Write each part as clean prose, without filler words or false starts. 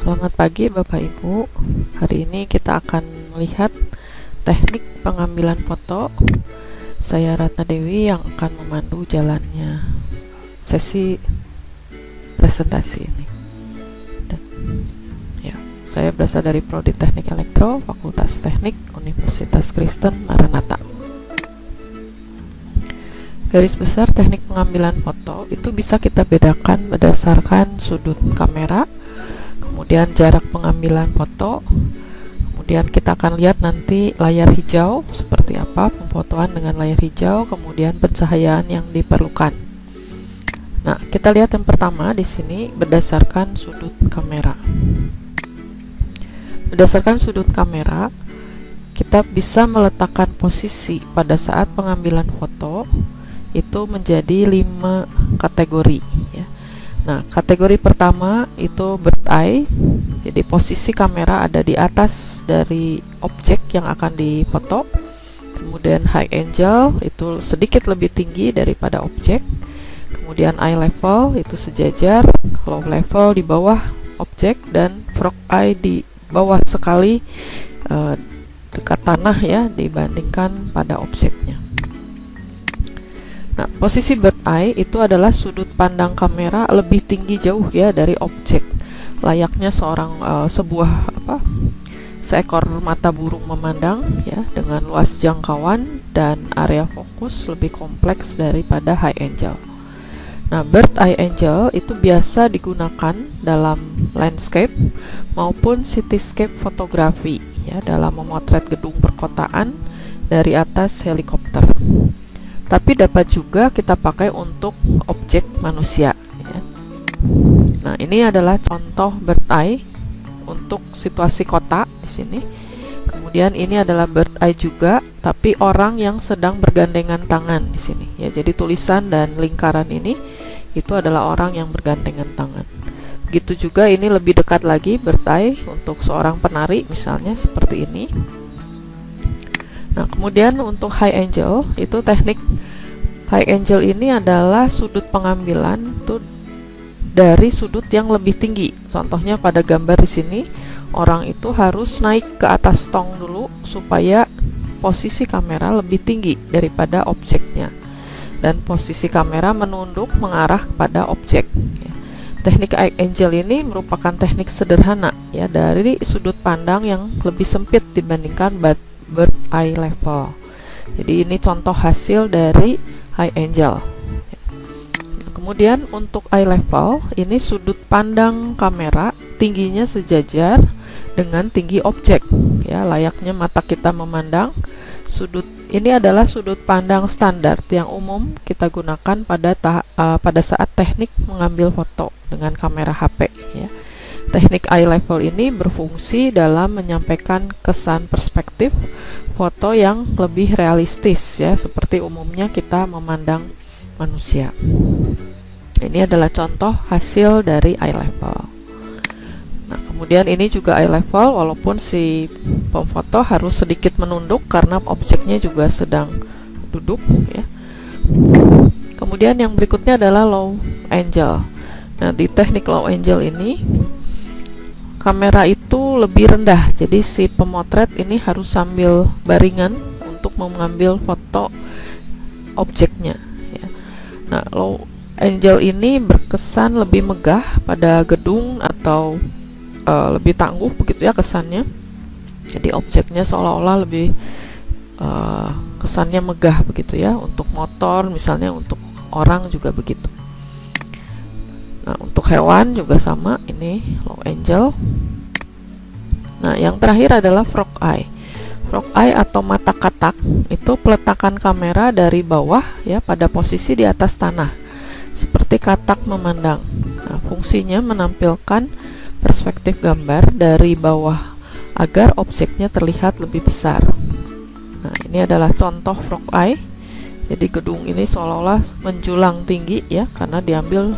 Selamat pagi Bapak Ibu. Hari ini kita akan melihat teknik pengambilan foto. Saya Ratna Dewi yang akan memandu jalannya sesi presentasi ini. Saya berasal dari Prodi Teknik Elektro, Fakultas Teknik, Universitas Kristen Maranatha. Garis besar teknik pengambilan foto itu bisa kita bedakan berdasarkan sudut kamera, kemudian jarak pengambilan foto, kemudian kita akan lihat nanti layar hijau seperti apa, pemfotoan dengan layar hijau, kemudian pencahayaan yang diperlukan. Nah, kita lihat yang pertama di sini berdasarkan sudut kamera. Berdasarkan sudut kamera, kita bisa meletakkan posisi pada saat pengambilan foto itu menjadi 5 kategori ya. Nah, kategori pertama itu bird eye, jadi posisi kamera ada di atas dari objek yang akan difoto. Kemudian high angle itu sedikit lebih tinggi daripada objek. Kemudian eye level itu sejajar, low level di bawah objek, dan frog eye di bawah sekali dekat tanah ya dibandingkan pada objeknya. Nah, posisi bird eye itu adalah sudut pandang kamera lebih tinggi jauh ya dari objek, layaknya seekor mata burung memandang ya, dengan luas jangkauan dan area fokus lebih kompleks daripada high angle. Nah, bird eye angle itu biasa digunakan dalam landscape maupun cityscape fotografi ya, dalam memotret gedung perkotaan dari atas helikopter. Tapi dapat juga kita pakai untuk objek manusia ya. Nah, ini adalah contoh bird eye untuk situasi kota di sini. Kemudian ini adalah bird eye juga, tapi orang yang sedang bergandengan tangan di sini ya. Jadi tulisan dan lingkaran ini itu adalah orang yang bergandengan tangan. Begitu juga ini lebih dekat lagi bird eye untuk seorang penari misalnya seperti ini. Nah, kemudian untuk high angle itu teknik high angle ini adalah sudut pengambilan itu dari sudut yang lebih tinggi. Contohnya pada gambar di sini, orang itu harus naik ke atas tong dulu supaya posisi kamera lebih tinggi daripada objeknya, dan posisi kamera menunduk mengarah kepada objek. Teknik high angle ini merupakan teknik sederhana ya dari sudut pandang yang lebih sempit dibandingkan bird eye level. Jadi ini contoh hasil dari high angle. Kemudian untuk eye level, ini sudut pandang kamera tingginya sejajar dengan tinggi objek ya, layaknya mata kita memandang. Sudut ini adalah sudut pandang standar yang umum kita gunakan pada saat teknik mengambil foto dengan kamera HP ya. Teknik eye level ini berfungsi dalam menyampaikan kesan perspektif foto yang lebih realistis ya, seperti umumnya kita memandang manusia. Ini adalah contoh hasil dari eye level. Nah, kemudian ini juga eye level, walaupun si pemfoto harus sedikit menunduk karena objeknya juga sedang duduk ya. Kemudian yang berikutnya adalah low angle. Nah, di teknik low angle ini kamera itu lebih rendah, jadi si pemotret ini harus sambil baringan untuk mengambil foto objeknya ya. Nah, low angle ini berkesan lebih megah pada gedung atau lebih tangguh begitu ya kesannya. Jadi objeknya seolah-olah lebih kesannya megah begitu ya. Untuk motor misalnya, untuk orang juga begitu. Nah, untuk hewan juga sama, ini low angle. Nah, yang terakhir adalah frog eye. Frog eye atau mata katak itu peletakan kamera dari bawah ya pada posisi di atas tanah, seperti katak memandang. Nah, fungsinya menampilkan perspektif gambar dari bawah agar objeknya terlihat lebih besar. Nah, ini adalah contoh frog eye. Jadi gedung ini seolah-olah menjulang tinggi ya karena diambil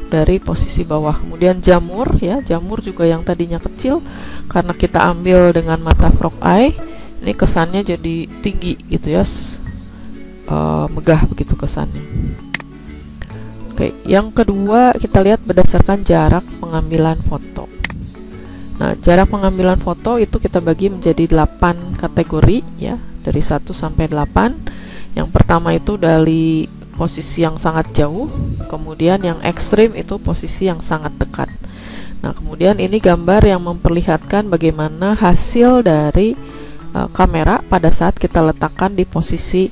dari posisi bawah. Kemudian jamur ya, jamur juga yang tadinya kecil karena kita ambil dengan mata frog eye, ini kesannya jadi tinggi gitu ya, megah begitu kesannya. Oke, yang kedua kita lihat berdasarkan jarak pengambilan foto. Nah, jarak pengambilan foto itu kita bagi menjadi 8 kategori ya, dari 1 sampai 8. Yang pertama itu dari posisi yang sangat jauh, kemudian yang ekstrim itu posisi yang sangat dekat. Nah, kemudian ini gambar yang memperlihatkan bagaimana hasil dari kamera pada saat kita letakkan di posisi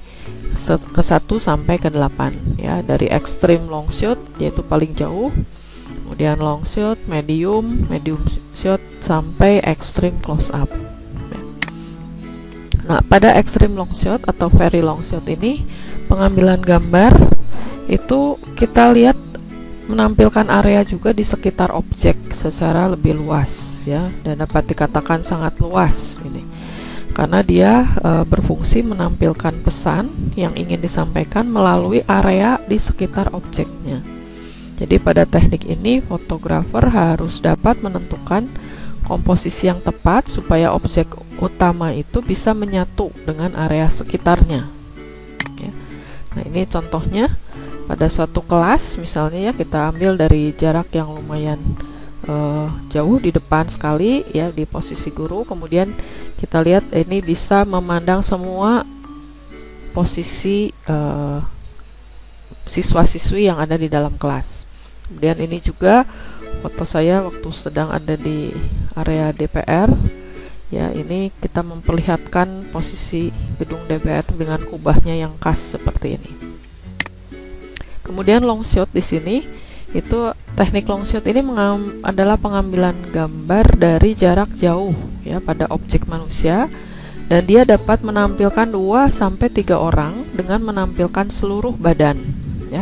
ke 1 sampai ke 8 ya, dari ekstrim long shot yaitu paling jauh, kemudian long shot, medium shot sampai ekstrim close up. Nah, pada ekstrim long shot atau very long shot ini pengambilan gambar itu kita lihat menampilkan area juga di sekitar objek secara lebih luas ya, dan dapat dikatakan sangat luas ini karena dia berfungsi menampilkan pesan yang ingin disampaikan melalui area di sekitar objeknya. Jadi pada teknik ini fotografer harus dapat menentukan komposisi yang tepat supaya objek utama itu bisa menyatu dengan area sekitarnya ya. Nah, ini contohnya pada suatu kelas misalnya ya, kita ambil dari jarak yang lumayan jauh di depan sekali ya, di posisi guru, kemudian kita lihat ini bisa memandang semua posisi siswa-siswi yang ada di dalam kelas. Kemudian ini juga foto saya waktu sedang ada di area DPR ya, ini kita memperlihatkan posisi gedung DPR dengan kubahnya yang khas seperti ini. Kemudian long shot di sini itu teknik long shot ini adalah pengambilan gambar dari jarak jauh ya pada objek manusia, dan dia dapat menampilkan 2 sampai 3 orang dengan menampilkan seluruh badan ya.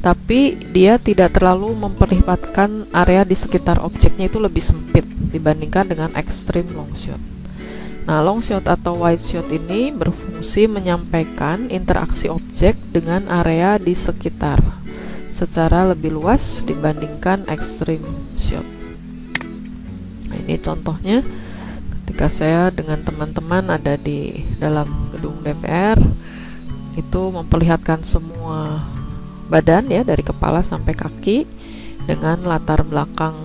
Tapi dia tidak terlalu memperlihatkan area di sekitar objeknya itu lebih sempit dibandingkan dengan extreme long shot. Nah, long shot atau wide shot ini berfungsi menyampaikan interaksi objek dengan area di sekitar secara lebih luas dibandingkan extreme shot. Nah, ini contohnya ketika saya dengan teman-teman ada di dalam gedung DPR, itu memperlihatkan semua badan ya, dari kepala sampai kaki dengan latar belakang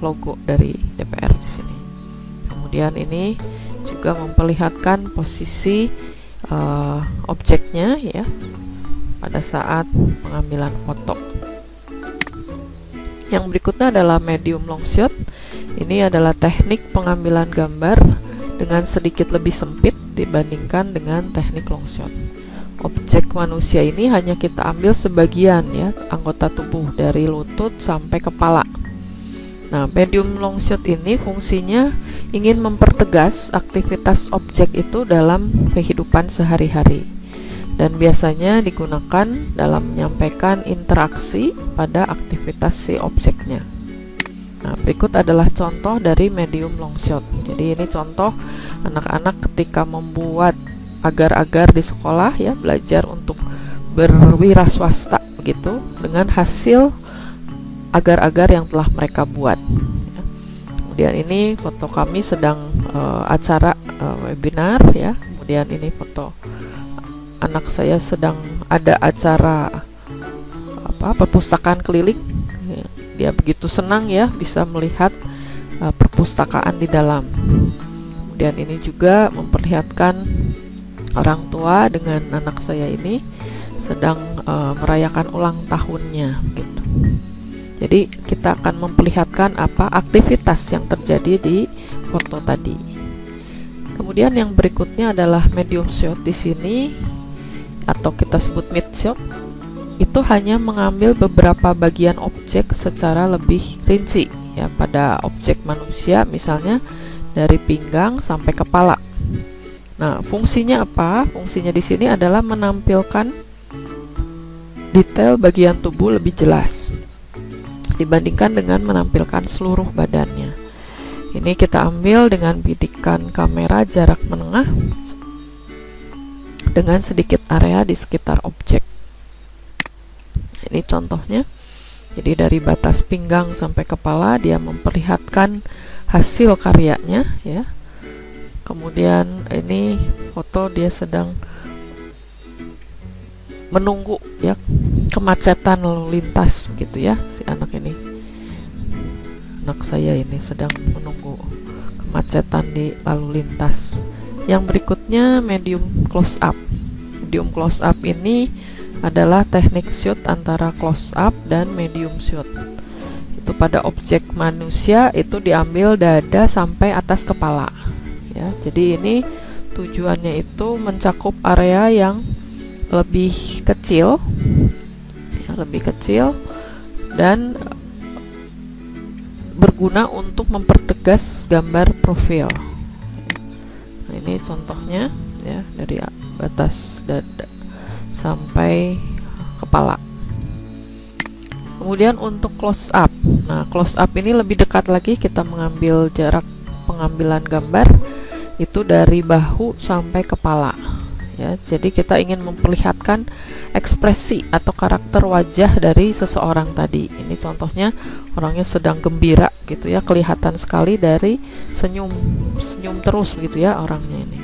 logo dari DPR di sini. Kemudian ini juga memperlihatkan posisi objeknya ya pada saat pengambilan foto. Yang berikutnya adalah medium long shot. Ini adalah teknik pengambilan gambar dengan sedikit lebih sempit dibandingkan dengan teknik long shot. Objek manusia ini hanya kita ambil sebagian ya, anggota tubuh dari lutut sampai kepala. Nah, medium long shot ini fungsinya ingin mempertegas aktivitas objek itu dalam kehidupan sehari-hari, dan biasanya digunakan dalam menyampaikan interaksi pada aktivitas si objeknya. Nah, berikut adalah contoh dari medium long shot. Jadi ini contoh anak-anak ketika membuat agar-agar di sekolah ya, belajar untuk berwirausaha begitu dengan hasil agar-agar yang telah mereka buat ya. Kemudian ini foto kami sedang acara webinar ya. Kemudian ini foto anak saya sedang ada acara perpustakaan keliling ya. Dia begitu senang ya bisa melihat perpustakaan di dalam. Kemudian ini juga memperlihatkan orang tua dengan anak saya ini sedang merayakan ulang tahunnya gitu. Jadi kita akan memperlihatkan apa aktivitas yang terjadi di foto tadi. Kemudian yang berikutnya adalah medium shot. Di sini atau kita sebut mid shot, itu hanya mengambil beberapa bagian objek secara lebih rinci ya, pada objek manusia misalnya dari pinggang sampai kepala. Nah, fungsinya apa? Fungsinya di sini adalah menampilkan detail bagian tubuh lebih jelas dibandingkan dengan menampilkan seluruh badannya. Ini kita ambil dengan bidikan kamera jarak menengah dengan sedikit area di sekitar objek. Ini contohnya. Jadi dari batas pinggang sampai kepala dia memperlihatkan hasil karyanya ya. Kemudian ini foto dia sedang menunggu ya kemacetan lalu lintas gitu ya si anak ini. anak saya ini sedang menunggu kemacetan di lalu lintas. Yang berikutnya medium close up. Medium close up ini adalah teknik shoot antara close up dan medium shoot. Itu pada objek manusia itu diambil dada sampai atas kepala ya. Jadi ini tujuannya itu mencakup area yang lebih kecil ya, lebih kecil dan berguna untuk mempertegas gambar profil. Nah, ini contohnya ya, dari batas dada sampai kepala. Kemudian untuk close up. Nah, close up ini lebih dekat lagi, kita mengambil jarak pengambilan gambar itu dari bahu sampai kepala ya. Jadi kita ingin memperlihatkan ekspresi atau karakter wajah dari seseorang tadi. Ini contohnya orangnya sedang gembira gitu ya, kelihatan sekali dari senyum terus gitu ya orangnya ini.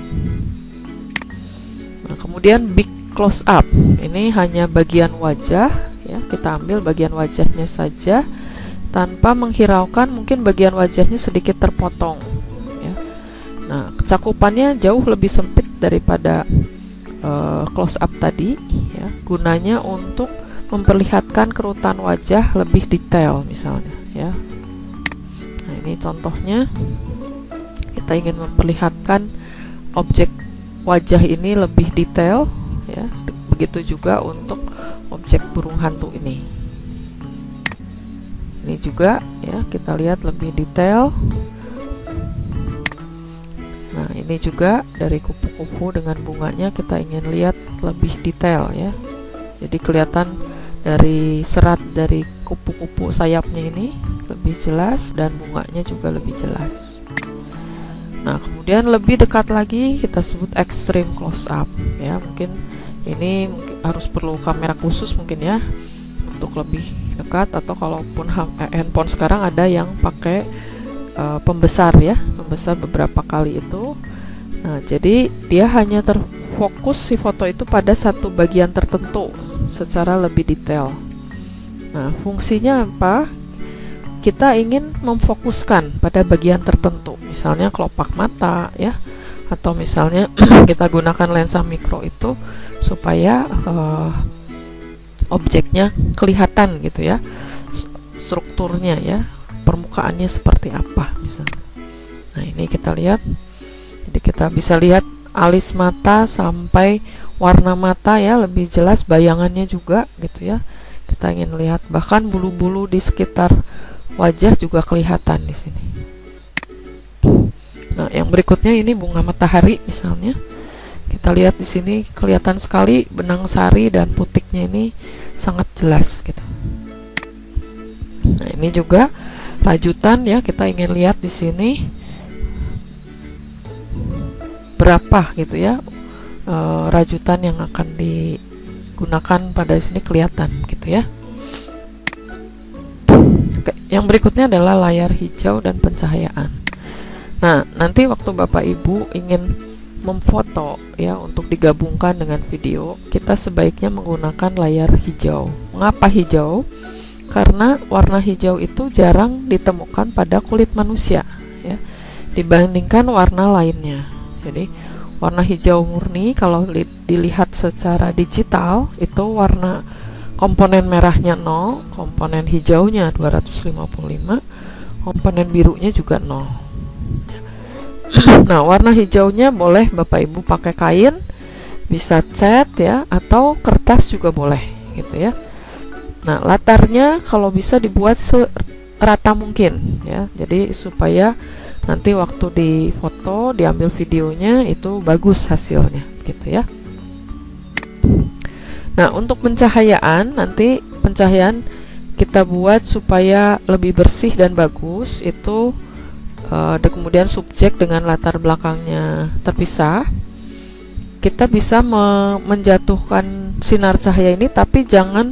Nah, kemudian big close up. Ini hanya bagian wajah ya, kita ambil bagian wajahnya saja tanpa menghiraukan mungkin bagian wajahnya sedikit terpotong ya. Nah, cakupannya jauh lebih sempit daripada close up tadi ya, gunanya untuk memperlihatkan kerutan wajah lebih detail misalnya ya. Nah, ini contohnya, kita ingin memperlihatkan objek wajah ini lebih detail ya. Begitu juga untuk objek burung hantu ini. Ini juga ya, kita lihat lebih detail. Nah, ini juga dari kupu-kupu dengan bunganya kita ingin lihat lebih detail ya. Jadi kelihatan dari serat dari kupu-kupu sayapnya ini lebih jelas dan bunganya juga lebih jelas. Nah, kemudian lebih dekat lagi kita sebut extreme close up ya. Mungkin ini harus perlu kamera khusus mungkin ya untuk lebih dekat, atau kalaupun handphone sekarang ada yang pakai pembesar ya, pembesar beberapa kali itu. Nah, jadi dia hanya terfokus si foto itu pada satu bagian tertentu secara lebih detail. Nah, fungsinya apa? Kita ingin memfokuskan pada bagian tertentu, misalnya kelopak mata ya, atau misalnya kita gunakan lensa mikro itu supaya objeknya kelihatan gitu ya, strukturnya ya, permukaannya seperti apa misalnya. Nah, ini kita lihat, jadi kita bisa lihat alis mata sampai warna mata ya, lebih jelas bayangannya juga gitu ya. Kita ingin lihat bahkan bulu-bulu di sekitar wajah juga kelihatan di sini. Nah, yang berikutnya ini bunga matahari misalnya. Kita lihat di sini kelihatan sekali benang sari dan putiknya ini sangat jelas gitu. Nah, ini juga rajutan ya, kita ingin lihat di sini berapa gitu ya rajutan yang akan digunakan pada sini kelihatan gitu ya. Oke, yang berikutnya adalah layar hijau dan pencahayaan. Nah, nanti waktu Bapak Ibu ingin memfoto ya untuk digabungkan dengan video, kita sebaiknya menggunakan layar hijau. Mengapa hijau? Karena warna hijau itu jarang ditemukan pada kulit manusia ya, dibandingkan warna lainnya. Jadi warna hijau murni kalau dilihat secara digital itu warna komponen merahnya 0, komponen hijaunya 255, komponen birunya juga 0. Nah, warna hijaunya boleh Bapak Ibu pakai kain, bisa cat ya, atau kertas juga boleh gitu ya. Nah, latarnya kalau bisa dibuat serata mungkin ya, jadi supaya nanti waktu di foto, diambil videonya itu bagus hasilnya gitu ya. Nah, untuk pencahayaan, nanti pencahayaan kita buat supaya lebih bersih dan bagus itu dan kemudian subjek dengan latar belakangnya terpisah. Kita bisa menjatuhkan sinar cahaya ini, tapi jangan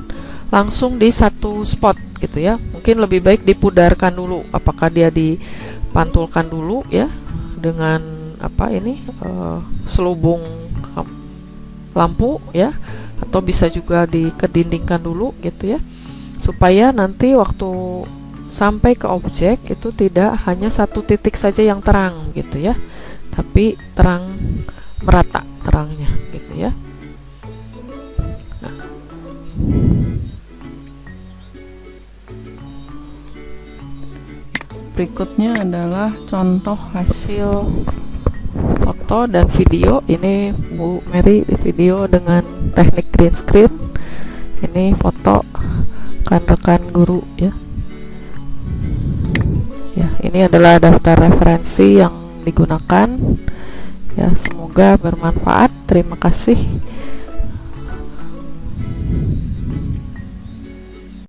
langsung di satu spot gitu ya. Mungkin lebih baik dipudarkan dulu, apakah dia dipantulkan dulu ya dengan apa ini selubung lampu ya, atau bisa juga dikedindingkan dulu gitu ya, supaya nanti waktu sampai ke objek itu tidak hanya satu titik saja yang terang gitu ya, tapi terang merata terangnya gitu ya. Nah, berikutnya adalah contoh hasil foto dan video. Ini Bu Mary video dengan teknik green screen, ini foto rekan-rekan guru ya. Ya, ini adalah daftar referensi yang digunakan ya. Semoga bermanfaat. Terima kasih.